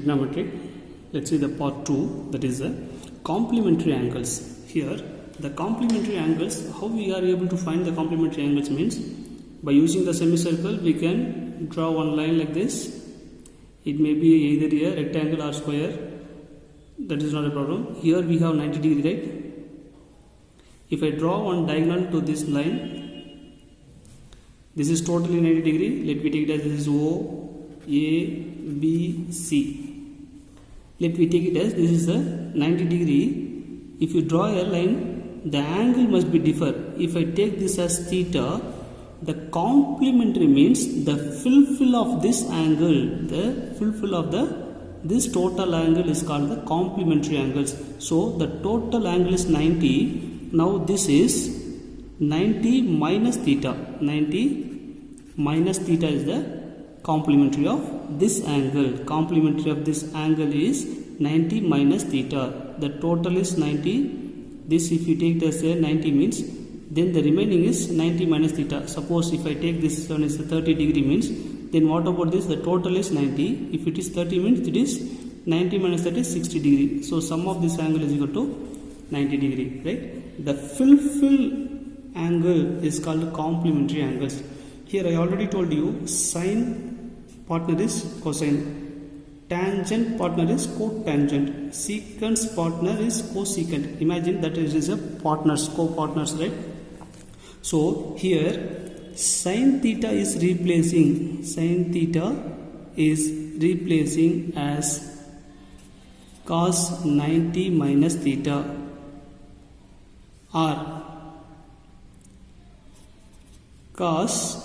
trigonometric. Let's see the part 2, that is the complementary angles. Here the complementary angles, how we are able to find the complementary angles means by using the semicircle we can draw one line like this. It may be either a rectangle or square, that is not a problem. Here we have 90 degree, right? If I draw one diagonal to this line, this is totally 90 degree. Let me take it as this is O, A, B, C. Let me take it as this is the 90 degree. If you draw a line, the angle must be differ. If I take this as theta, the complementary means the fulfill of this angle, the fulfill of this total angle is called the complementary angles. So the total angle is 90. Now this is 90 minus theta. 90 minus theta is the complementary of this angle. Complementary of this angle is 90 minus theta. The total is 90. This if you take this as 90 means, then the remaining is 90 minus theta. Suppose if I take this one is 30 degree means, then what about this? The total is 90. If it is 30 means it is 90 minus 30 is 60 degree. So sum of this angle is equal to 90 degree, right? The fulfill angle is called complementary angles. Here I already told you sine partner is cosine, tangent partner is cotangent, secant partner is cosecant. Imagine that it is a partners, co-partners, right? So here sin theta is replacing as cos 90 minus theta, or cos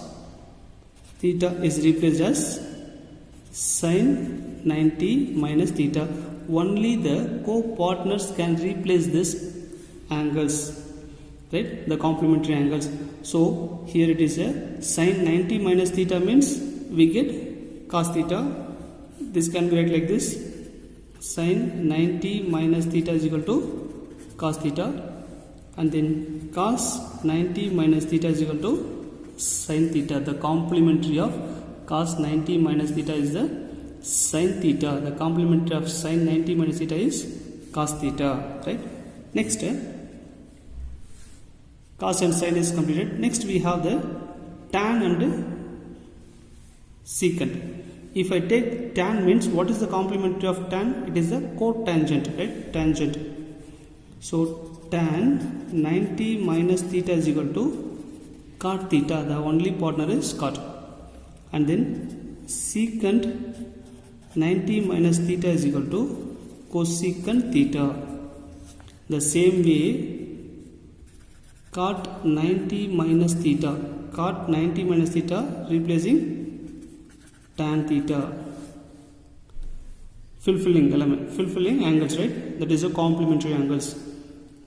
theta is replaced as sin 90 minus theta. Only the co-partners can replace this angles, right? The complementary angles. So here it is a sin 90 minus theta means we get cos theta. This can be written like this: sin 90 minus theta is equal to cos theta, and then cos 90 minus theta is equal to sin theta. The complementary of cos 90 minus theta is the sin theta. The complementary of sin 90 minus theta is cos theta, right? Next, cos and sin is completed. Next we have the tan and secant. If I take tan means what is the complementary of tan? It is the cotangent, right? Tangent. So tan 90 minus theta is equal to cot theta. The only partner is cot. And then secant 90 minus theta is equal to cosecant theta. The same way cot 90 minus theta. Cot 90 minus theta replacing tan theta. Fulfilling element, fulfilling angles, right? That is a complementary angles.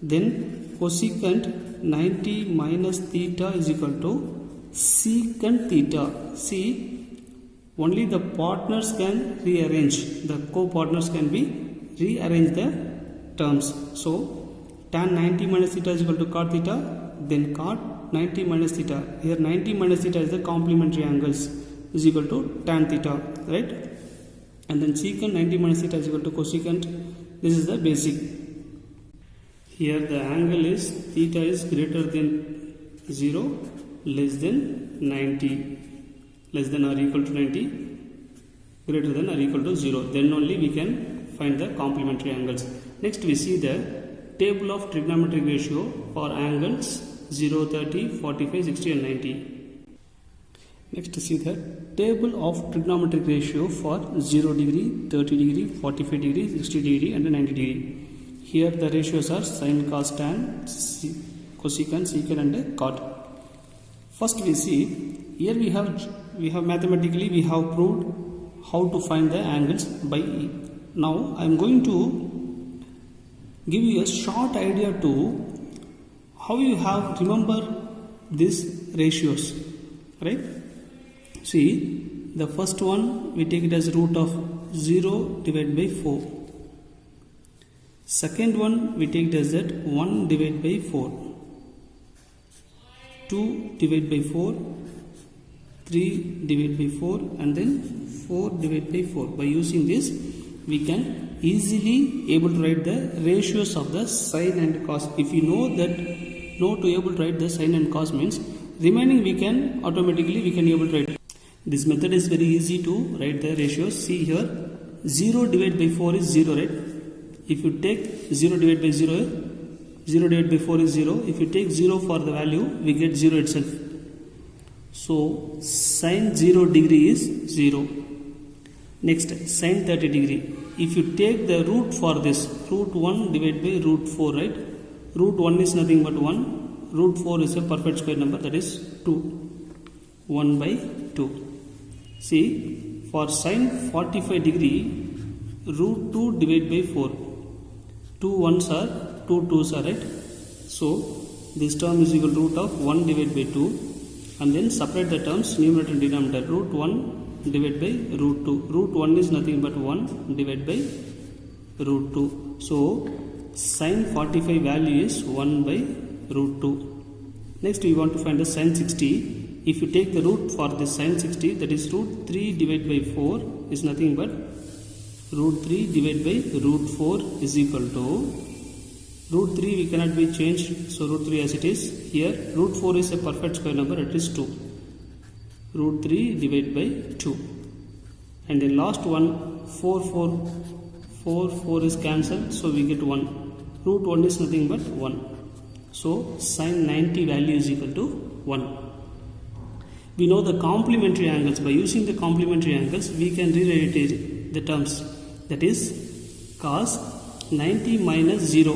Then cosecant 90 minus theta is equal to secant theta. See, only the partners can rearrange. The co-partners can be rearrange the terms. So tan 90 minus theta is equal to cot theta. Then cot 90 minus theta. Here 90 minus theta is the complementary angles, is equal to tan theta, right? And then secant 90 minus theta is equal to cosecant. This is the basic. Here the angle is theta is greater than 0, less than 90, less than or equal to 90, greater than or equal to 0. Then only we can find the complementary angles. Next we see the table of trigonometric ratio for angles 0, 30, 45, 60 and 90. Next see the table of trigonometric ratio for 0 degree, 30 degree, 45 degree, 60 degree and 90 degree. Here the ratios are sin, cos, tan, cosecant, secant and cot. First we see, here we have mathematically we have proved how to find the angles by E. Now I am going to give you a short idea to how you have remember these ratios, right? See, the first one we take it as root of 0 divided by 4. Second one we take it as that 1 divided by 4. 2 divided by 4, 3 divided by 4 and then 4 divided by 4. By using this we can easily able to write the ratios of the sine and cos. If you know to able to write the sine and cos means remaining we can automatically able to write. This method is very easy to write the ratios. See here, 0 divided by 4 is 0, right? If you take 0 divided by 0, 0 divided by 4 is 0. If you take 0 for the value, we get 0 itself. So sine 0 degree is 0. Next, sine 30 degree. If you take the root for this, root 1 divided by root 4, right? Root 1 is nothing but 1. Root 4 is a perfect square number, that is 2. 1 by 2. See, for sine 45 degree, root 2 divided by 4. 2 1s are 2 2s are, right? So this term is equal to root of 1 divided by 2. And then separate the terms, numerator and denominator. Root 1 divided by root 2. Root 1 is nothing but 1 divided by root 2. So sine 45 value is 1 by root 2. Next we want to find the sine 60. If you take the root for this sine 60, that is root 3 divided by 4 is nothing but root 3 divided by root 4 is equal to root 3 we cannot be changed, so root 3 as it is. Here root 4 is a perfect square number, it is 2. Root 3 divided by 2. And the last one, 4 is cancelled, so we get 1. Root 1 is nothing but 1. So sine 90 value is equal to 1. We know the complementary angles. By using the complementary angles, we can rewrite the terms. That is cos 90 minus 0.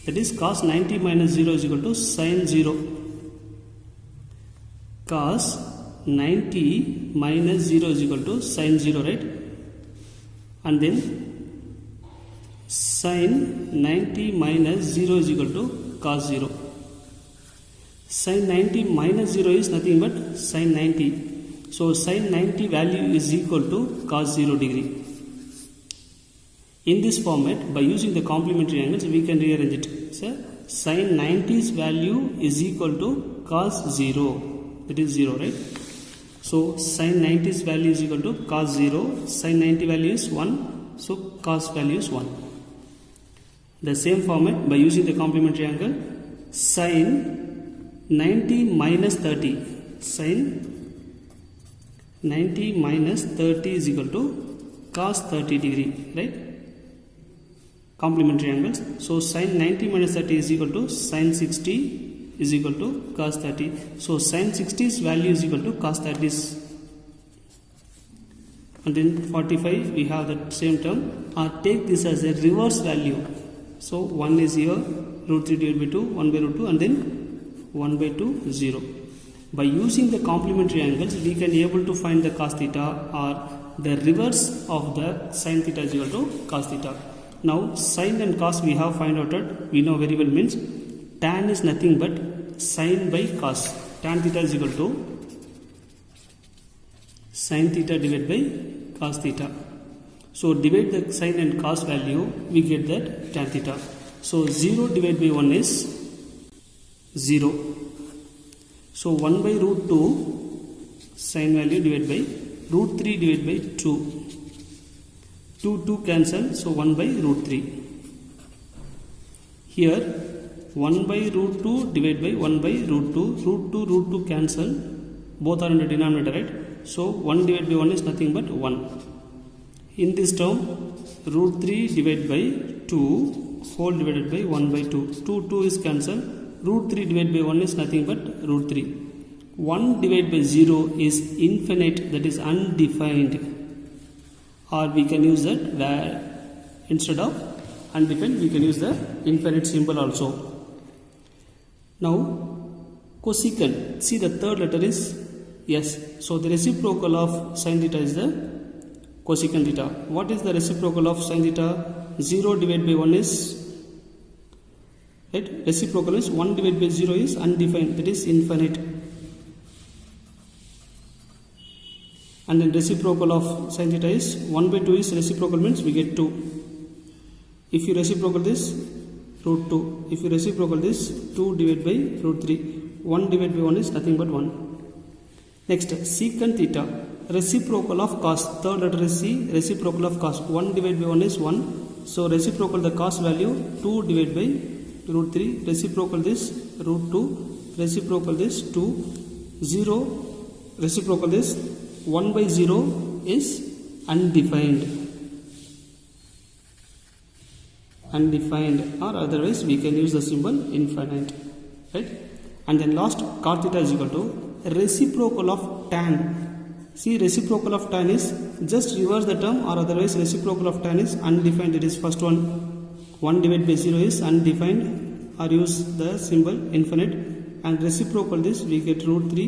That is cos 90 minus 0 is equal to sine 0. Cos 90 minus 0 is equal to sine 0, right? And then sine 90 minus 0 is equal to cos 0. Sine 90 minus 0 is nothing but sine 90. So sine 90 value is equal to cos 0 degree. In this format, by using the complementary angles, we can rearrange it. So sine 90's value is equal to cos 0. It is 0, right? So sine 90's value is equal to cos 0. Sine 90 value is 1. So cos value is 1. The same format, by using the complementary angle, sine 90 minus 30. Sine 90 minus 30 is equal to cos 30 degree, right? Complementary angles. So sine 90 minus 30 is equal to sine 60 is equal to cos 30. So sine 60's value is equal to cos 30's. And then 45 we have that same term. Take this as a reverse value. So 1 is here, root 3 divided by 2, 1 by root 2, and then 1 by 2, 0. By using the complementary angles, we can able to find the cos theta or the reverse of the sin theta is equal to cos theta. Now sin and cos we have find out that we know very well means tan is nothing but sin by cos. Tan theta is equal to sin theta divided by cos theta. So divide the sin and cos value, we get that tan theta. So 0 divided by 1 is 0. So 1 by root 2 sin value divided by root 3 divided by 2. 2 cancel, so 1 by root 3. Here 1 by root 2 divided by 1 by root 2. Root 2 cancel, both are in the denominator, right? So 1 divided by 1 is nothing but 1. In this term, root 3 divided by 2 whole divided by 1 by 2. 2 is cancelled. Root 3 divided by 1 is nothing but root 3. 1 divided by 0 is infinite, that is undefined. Or we can use that where instead of undefined, we can use the infinite symbol also. Now, cosecant. See, the third letter is yes. So the reciprocal of sin theta is the cosecant theta. What is the reciprocal of sin theta? 0 divided by 1 is, right? Reciprocal is 1 divided by 0 is undefined, that is infinite. And then reciprocal of sin theta is 1 by 2 is reciprocal means we get 2. If you reciprocal this, root 2. If you reciprocal this, 2 divided by root 3. 1 divided by 1 is nothing but 1. Next, secant theta. reciprocal of cos. Third letter is C. Reciprocal of cos. 1 divided by 1 is 1. So reciprocal the cos value 2 divided by root 3. Reciprocal this root 2. Reciprocal this 2. 0. Reciprocal this 1 by 0 is undefined. Undefined, or otherwise we can use the symbol infinite, right? And then last cot theta is equal to reciprocal of tan. See, reciprocal of tan is just reverse the term, or otherwise reciprocal of tan is undefined. It is first one. 1 divided by 0 is undefined, or use the symbol infinite. And reciprocal this we get root 3.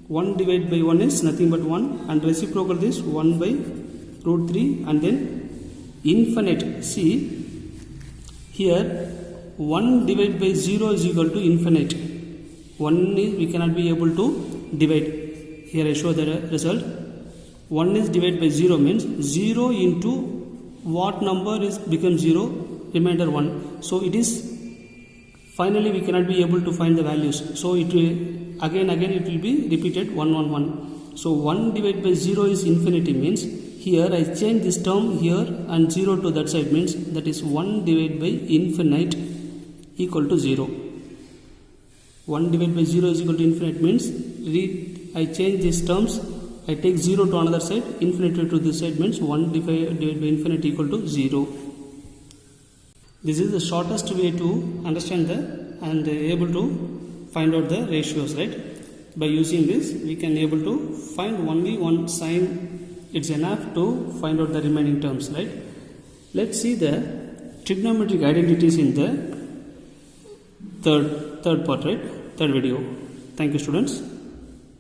1 divided by 1 is nothing but 1, and reciprocal this 1 by root 3, and then infinite. See, here 1 divided by 0 is equal to infinite. 1 is we cannot be able to divide. Here I show the result. 1 is divided by 0 means 0 into what number is becomes 0, remainder 1. So it is finally we cannot be able to find the values. So it will again it will be repeated 1 1 1. So 1 divided by 0 is infinity means here I change this term here and 0 to that side means that is 1 divided by infinite equal to 0. 1 divided by 0 is equal to infinite means I change these terms, I take 0 to another side, infinity to this side means 1 divided by infinite equal to 0. This is the shortest way to understand and able to find out the ratios, right? By using this we can able to find only one sign. It's enough to find out the remaining terms, right? Let's see the trigonometric identities in the third part, right? Third video. Thank you, students.